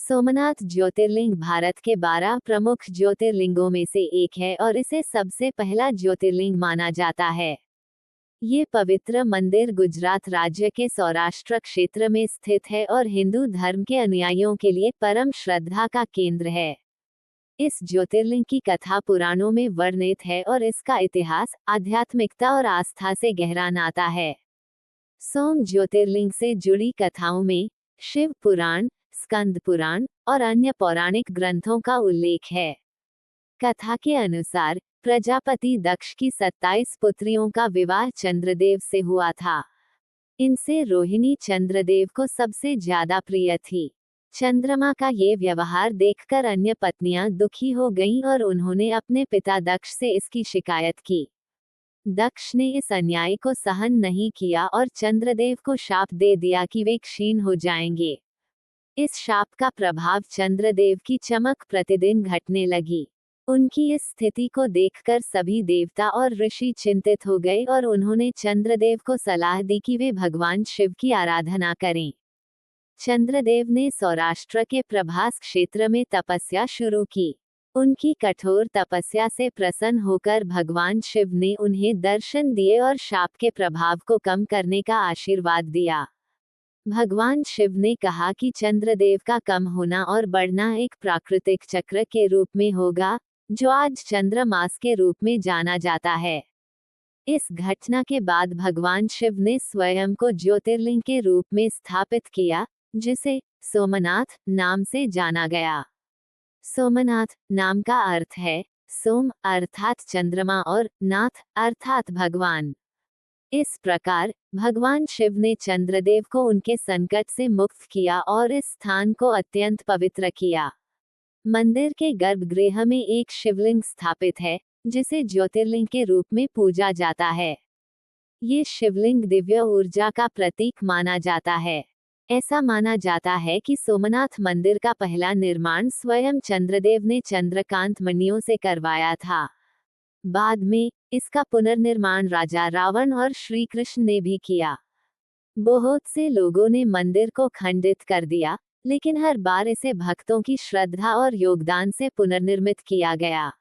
सोमनाथ ज्योतिर्लिंग भारत के 12 प्रमुख ज्योतिर्लिंगों में से एक है और इसे सबसे पहला ज्योतिर्लिंग माना जाता है। ये पवित्र मंदिर गुजरात राज्य के सौराष्ट्र क्षेत्र में स्थित है और हिंदू धर्म के अनुयायियों के लिए परम श्रद्धा का केंद्र है। इस ज्योतिर्लिंग की कथा पुराणों में वर्णित है और इसका इतिहास आध्यात्मिकता और आस्था से गहरा नाता है। सोम ज्योतिर्लिंग से जुड़ी कथाओं में शिव पुराण, स्कंद पुराण और अन्य पौराणिक ग्रंथों का उल्लेख है। कथा के अनुसार प्रजापति दक्ष की 27 पुत्रियों का विवाह चंद्रदेव से हुआ था। इनसे रोहिणी चंद्रदेव को सबसे ज्यादा प्रिय थी। चंद्रमा का ये व्यवहार देखकर अन्य पत्नियां दुखी हो गईं और उन्होंने अपने पिता दक्ष से इसकी शिकायत की। दक्ष ने इस अन्याय को सहन नहीं किया और चंद्रदेव को शाप दे दिया कि वे क्षीण हो जाएंगे। इस शाप का प्रभाव चंद्रदेव की चमक प्रतिदिन घटने लगी। उनकी इस स्थिति को देखकर सभी देवता और ऋषि चिंतित हो गए और उन्होंने चंद्रदेव को सलाह दी कि वे भगवान शिव की आराधना करें। चंद्रदेव ने सौराष्ट्र के प्रभास क्षेत्र में तपस्या शुरू की। उनकी कठोर तपस्या से प्रसन्न होकर भगवान शिव ने उन्हें दर्शन दिए और शाप के प्रभाव को कम करने का आशीर्वाद दिया। भगवान शिव ने कहा कि चंद्रदेव का कम होना और बढ़ना एक प्राकृतिक चक्र के रूप में होगा, जो आज चंद्र मास के रूप में जाना जाता है। इस घटना के बाद भगवान शिव ने स्वयं को ज्योतिर्लिंग के रूप में स्थापित किया, जिसे सोमनाथ नाम से जाना गया। सोमनाथ नाम का अर्थ है सोम अर्थात चंद्रमा और नाथ अर्थात भगवान। इस प्रकार भगवान शिव ने चंद्रदेव को उनके संकट से मुक्त किया और इस स्थान को अत्यंत पवित्र किया। मंदिर के गर्भगृह में एक शिवलिंग स्थापित है, जिसे ज्योतिर्लिंग के रूप में पूजा जाता है। ये शिवलिंग दिव्य ऊर्जा का प्रतीक माना जाता है। ऐसा माना जाता है कि सोमनाथ मंदिर का पहला निर्माण स्वयं चंद्रदेव ने चंद्रकांत मणियों से करवाया था। बाद में इसका पुनर्निर्माण राजा रावण और श्री कृष्ण ने भी किया। बहुत से लोगों ने मंदिर को खंडित कर दिया, लेकिन हर बार इसे भक्तों की श्रद्धा और योगदान से पुनर्निर्मित किया गया।